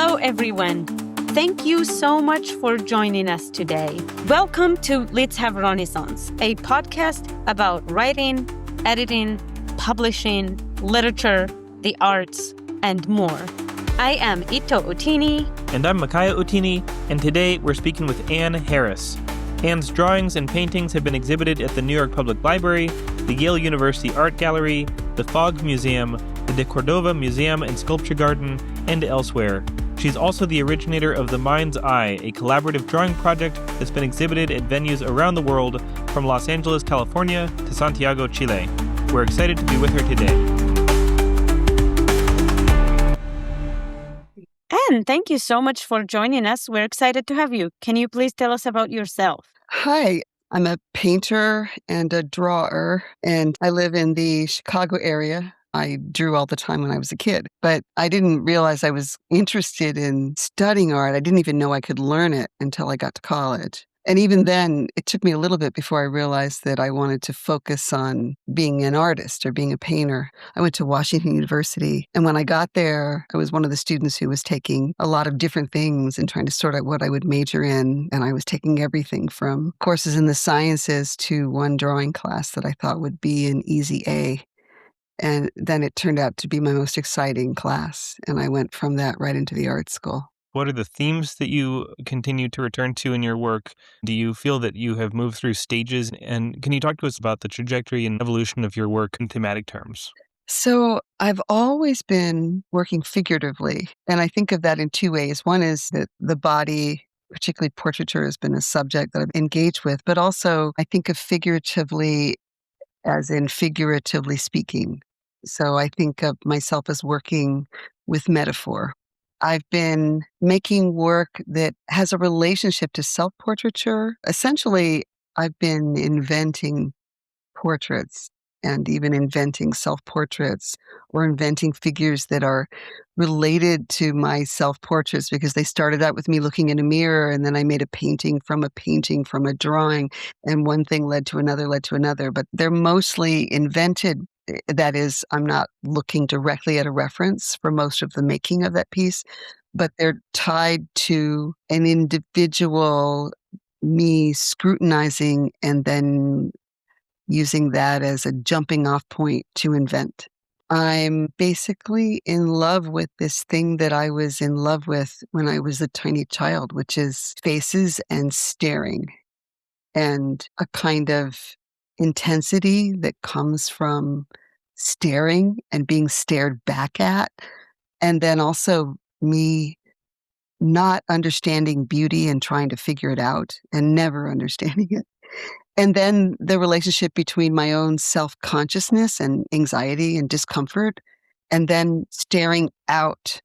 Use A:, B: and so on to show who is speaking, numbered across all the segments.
A: Hello, everyone. Thank you so much for joining us today. Welcome to Let's Have Renaissance, a podcast about writing, editing, publishing, literature, the arts, and more. I am Ito Otini.
B: And I'm Makaya Otini, and today we're speaking with Anne Harris. Anne's drawings and paintings have been exhibited at the New York Public Library, the Yale University Art Gallery, the Fogg Museum, the DeCordova Museum and Sculpture Garden, and elsewhere. She's also the originator of The Mind's Eye, a collaborative drawing project that's been exhibited at venues around the world, from Los Angeles, California, to Santiago, Chile. We're excited to be with her today.
A: Anne, thank you so much for joining us. We're excited to have you. Can you please tell us about yourself?
C: Hi, I'm a painter and a drawer, and I live in the Chicago area. I drew all the time when I was a kid, but I didn't realize I was interested in studying art. I didn't even know I could learn it until I got to college. And even then, it took me a little bit before I realized that I wanted to focus on being an artist or being a painter. I went to Washington University, and when I got there, I was one of the students who was taking a lot of different things and trying to sort out what I would major in. And I was taking everything from courses in the sciences to one drawing class that I thought would be an easy A. And then it turned out to be my most exciting class, and I went from that right into the art school.
B: What are the themes that you continue to return to in your work? Do you feel that you have moved through stages? And can you talk to us about the trajectory and evolution of your work in thematic terms?
C: So I've always been working figuratively, and I think of that in two ways. One is that the body, particularly portraiture, has been a subject that I've engaged with, but also I think of figuratively as in figuratively speaking. So I think of myself as working with metaphor. I've been making work that has a relationship to self-portraiture. Essentially, I've been inventing portraits and even inventing self-portraits or inventing figures that are related to my self-portraits, because they started out with me looking in a mirror, and then I made a painting from a drawing, and one thing led to another, but they're mostly invented. That is, I'm not looking directly at a reference for most of the making of that piece, but they're tied to an individual, me scrutinizing and then using that as a jumping off point to invent. I'm basically in love with this thing that I was in love with when I was a tiny child, which is faces and staring, and a kind of intensity that comes from staring and being stared back at, and then also me not understanding beauty and trying to figure it out and never understanding it. And then the relationship between my own self-consciousness and anxiety and discomfort, and then staring out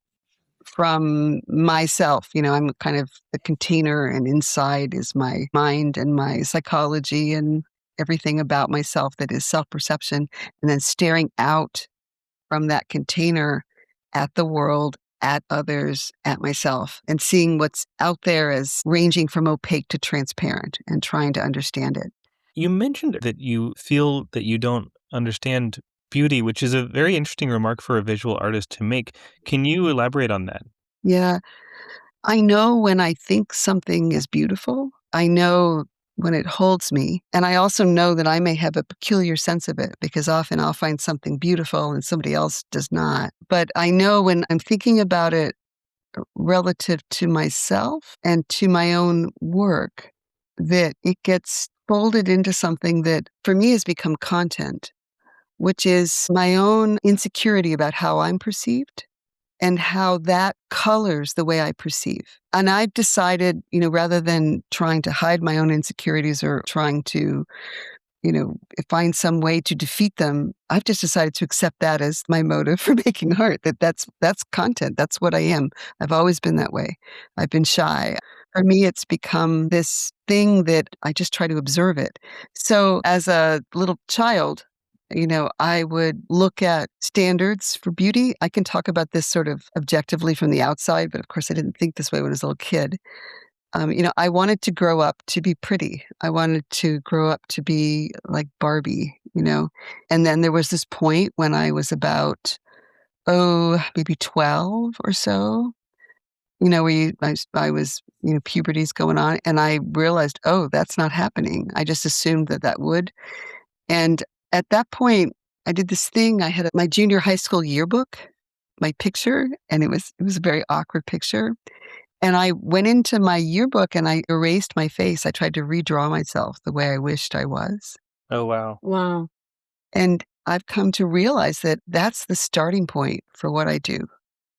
C: from myself. I'm kind of the container, and inside is my mind and my psychology and everything about myself that is self-perception, and then staring out from that container at the world, at others, at myself, and seeing what's out there as ranging from opaque to transparent and trying to understand it.
B: You mentioned that you feel that you don't understand beauty, which is a very interesting remark for a visual artist to make. Can you elaborate on that?
C: Yeah. I know when I think something is beautiful. I know when it holds me. And I also know that I may have a peculiar sense of it, because often I'll find something beautiful and somebody else does not. But I know when I'm thinking about it relative to myself and to my own work, that it gets folded into something that for me has become content, which is my own insecurity about how I'm perceived and how that colors the way I perceive. And I've decided, rather than trying to hide my own insecurities or trying to, find some way to defeat them, I've just decided to accept that as my motive for making art, that's content. That's what I am. I've always been that way. I've been shy. For me, it's become this thing that I just try to observe it. So as a little child, I would look at standards for beauty. I can talk about this sort of objectively from the outside, but of course I didn't think this way when I was a little kid. I wanted to grow up to be pretty. I wanted to grow up to be like Barbie, And then there was this point when I was about, maybe 12 or so, where I was, puberty's going on, and I realized, oh, that's not happening. I just assumed that would. And at that point, I did this thing. I had my junior high school yearbook, my picture, and it was a very awkward picture. And I went into my yearbook and I erased my face. I tried to redraw myself the way I wished I was.
B: Oh, wow.
A: Wow.
C: And I've come to realize that that's the starting point for what I do.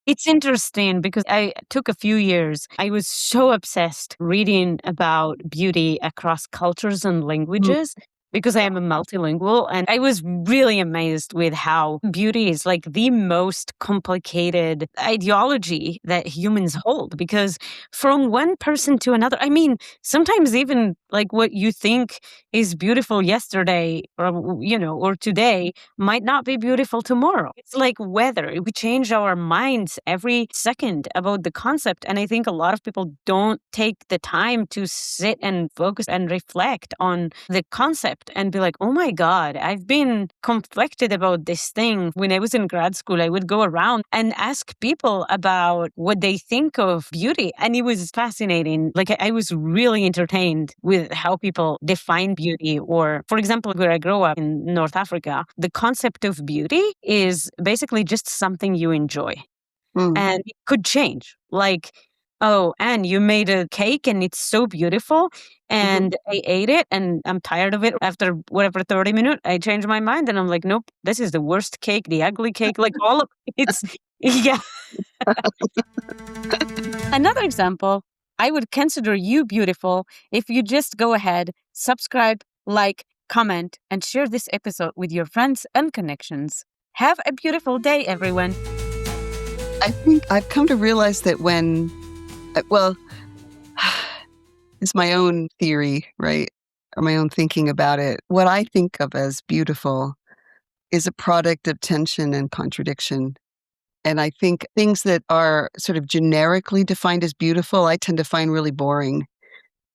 A: It's interesting because I took a few years. I was so obsessed reading about beauty across cultures and languages because I am a multilingual. And I was really amazed with how beauty is like the most complicated ideology that humans hold. Because from one person to another, I mean, sometimes even like what you think is beautiful yesterday or today might not be beautiful tomorrow. It's like weather. We change our minds every second about the concept. And I think a lot of people don't take the time to sit and focus and reflect on the concept and be like, oh my God, I've been conflicted about this thing. When I was in grad school, I would go around and ask people about what they think of beauty. And it was fascinating. Like I was really entertained with how people define beauty. Or, for example, where I grew up in North Africa, the concept of beauty is basically just something you enjoy. And it could change. Like, oh, Anne, you made a cake and it's so beautiful. And I ate it and I'm tired of it. After whatever 30 minutes, I changed my mind and I'm like, nope, this is the worst cake, the ugly cake, like all of it's, yeah. Another example, I would consider you beautiful if you just go ahead, subscribe, like, comment, and share this episode with your friends and connections. Have a beautiful day, everyone.
C: I think I've come to realize that it's my own theory, right? Or my own thinking about it. What I think of as beautiful is a product of tension and contradiction. And I think things that are sort of generically defined as beautiful, I tend to find really boring.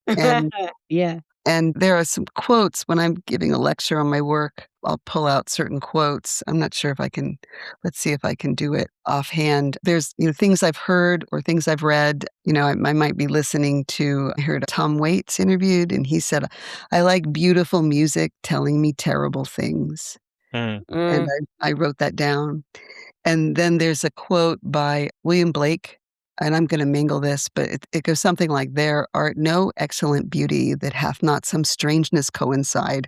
C: And
A: Yeah.
C: And there are some quotes when I'm giving a lecture on my work. I'll pull out certain quotes. I'm not sure if I can, let's see if I can do it offhand. There's, things I've heard or things I've read. I might be listening to, I heard Tom Waits interviewed, and he said, I like beautiful music telling me terrible things. And I wrote that down. And then there's a quote by William Blake, and I'm going to mingle this, but it goes something like, there art no excellent beauty that hath not some strangeness coincide.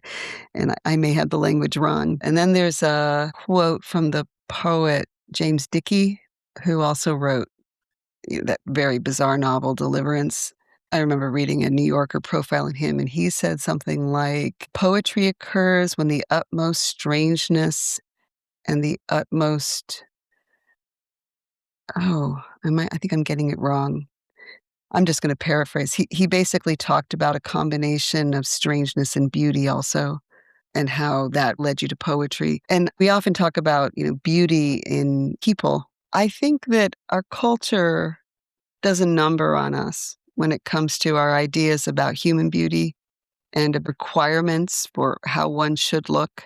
C: And I may have the language wrong. And then there's a quote from the poet James Dickey, who also wrote that very bizarre novel, Deliverance. I remember reading a New Yorker profile on him, and he said something like, poetry occurs when the utmost strangeness and the utmost I think I'm getting it wrong. I'm just going to paraphrase. He basically talked about a combination of strangeness and beauty also, and how that led you to poetry. And we often talk about, beauty in people. I think that our culture does a number on us when it comes to our ideas about human beauty and the requirements for how one should look.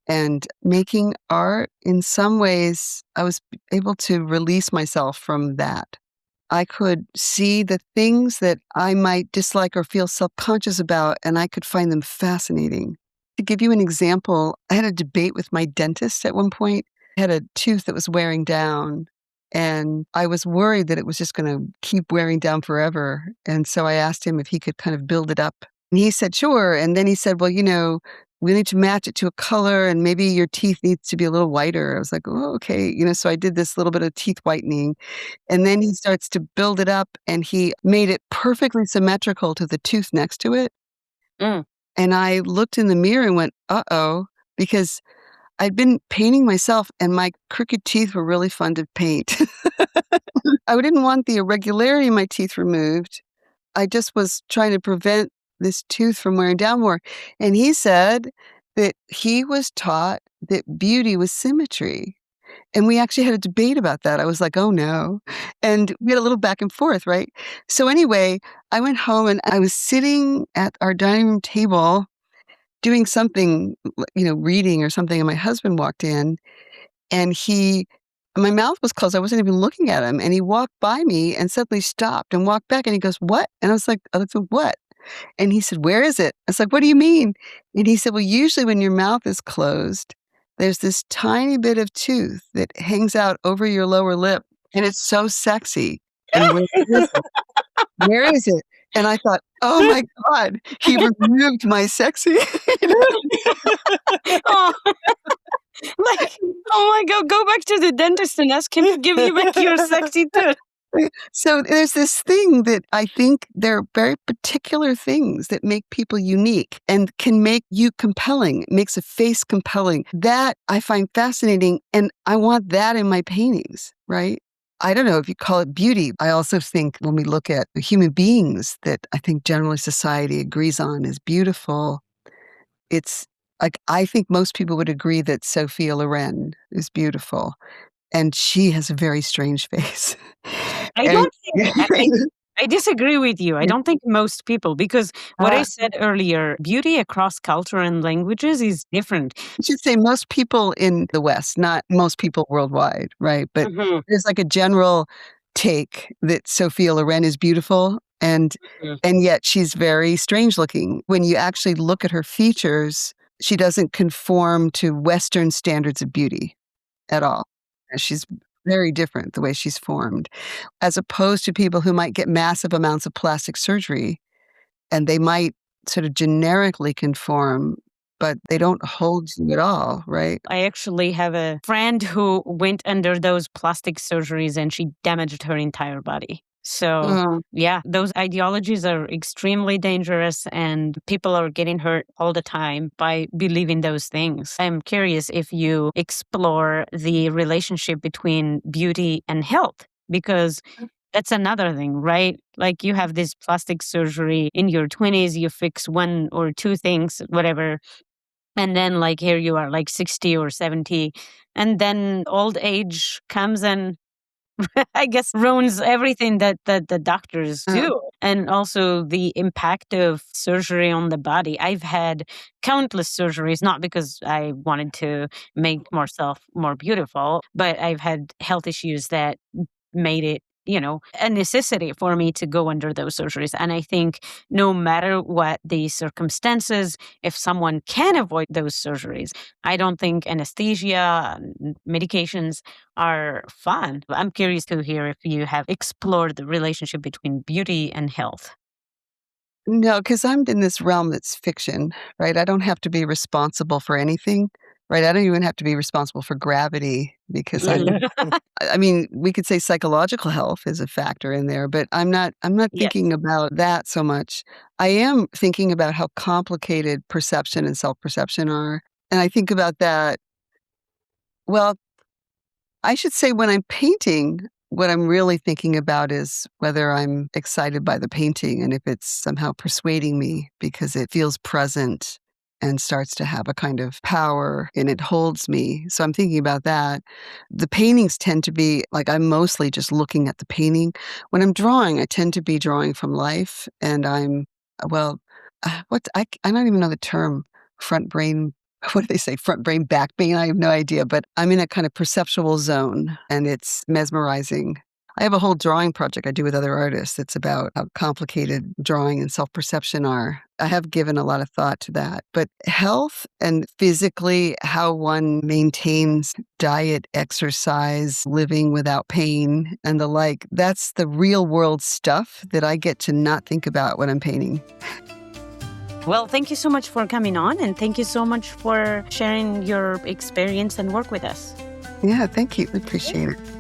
C: And making art, in some ways, I was able to release myself from that. I could see the things that I might dislike or feel self-conscious about, and I could find them fascinating. To give you an example, I had a debate with my dentist at one point. I had a tooth that was wearing down, and I was worried that it was just going to keep wearing down forever. And so I asked him if he could kind of build it up. And he said, sure. And then he said, well, we need to match it to a color, and maybe your teeth needs to be a little whiter. I was like, oh, okay. So I did this little bit of teeth whitening, and then he starts to build it up, and he made it perfectly symmetrical to the tooth next to it. And I looked in the mirror and went, uh-oh, because I'd been painting myself and my crooked teeth were really fun to paint. I didn't want the irregularity in my teeth removed. I just was trying to prevent this tooth from wearing down more. And he said that he was taught that beauty was symmetry. And we actually had a debate about that. I was like, oh no. And we had a little back and forth, right? So anyway, I went home and I was sitting at our dining room table doing something, reading or something. And my husband walked in, and my mouth was closed. I wasn't even looking at him. And he walked by me and suddenly stopped and walked back. And he goes, "What?" And I was like, "What?" And he said, "Where is it?" I was like, "What do you mean?" And he said, "Well, usually when your mouth is closed, there's this tiny bit of tooth that hangs out over your lower lip. And it's so sexy. And where is it? Where is it?" And I thought, "Oh my God, he removed my sexy."
A: Oh, like, oh my God, go back to the dentist and ask him to give you back your sexy tooth.
C: So there's this thing that I think there are very particular things that make people unique and can make you compelling, makes a face compelling. That I find fascinating, and I want that in my paintings, right? I don't know if you call it beauty. I also think when we look at human beings that I think generally society agrees on as beautiful, it's like I think most people would agree that Sophia Loren is beautiful, and she has a very strange face.
A: I
C: And
A: don't think I disagree with you. I don't think most people, because what I said earlier, beauty across culture and languages is different.
C: I should say most people in the West, not most people worldwide, right? But
A: Mhm,
C: there's like a general take that Sophia Loren is beautiful, and
A: mhm.
C: and yet she's very strange looking. When you actually look at her features, she doesn't conform to Western standards of beauty at all. She's very different the way she's formed, as opposed to people who might get massive amounts of plastic surgery, and they might sort of generically conform, but they don't hold you at all, right?
A: I actually have a friend who went under those plastic surgeries and she damaged her entire body. So,
C: Oh,
A: yeah, those ideologies are extremely dangerous and people are getting hurt all the time by believing those things. I'm curious if you explore the relationship between beauty and health, because that's another thing, right? Like you have this plastic surgery in your 20s, you fix one or two things, whatever. And then, like, here you are, like 60 or 70. And then old age comes and I guess ruins everything that the doctors
C: uh,
A: do. And also the impact of surgery on the body. I've had countless surgeries, not because I wanted to make myself more beautiful, but I've had health issues that made it, a necessity for me to go under those surgeries. And I think no matter what the circumstances, if someone can avoid those surgeries, I don't think anesthesia, medications are fun. I'm curious to hear if you have explored the relationship between beauty and health.
C: no, because I'm in this realm that's fiction, right? I don't have to be responsible for anything, right? I don't even have to be responsible for gravity because I mean, we could say psychological health is a factor in there, but I'm not
A: Yes.
C: thinking about that so much. I am thinking about how complicated perception and self-perception are, and I think about that. Well, I should say when I'm painting, what I'm really thinking about is whether I'm excited by the painting and if it's somehow persuading me because it feels present and starts to have a kind of power and it holds me. So I'm thinking about that. The paintings tend to be like I'm mostly just looking at the painting. When I'm drawing, I tend to be drawing from life and well, I don't even know the term front brain what do they say? Front brain, back brain? I have no idea, but I'm in a kind of perceptual zone and it's mesmerizing. I have a whole drawing project I do with other artists that's about how complicated drawing and self-perception are. I have given a lot of thought to that. But health and physically how one maintains diet, exercise, living without pain and the like, that's the real world stuff that I get to not think about when I'm painting.
A: Well, thank you so much for coming on, and thank you so much for sharing your experience and work with us.
C: Yeah, thank you. I appreciate it.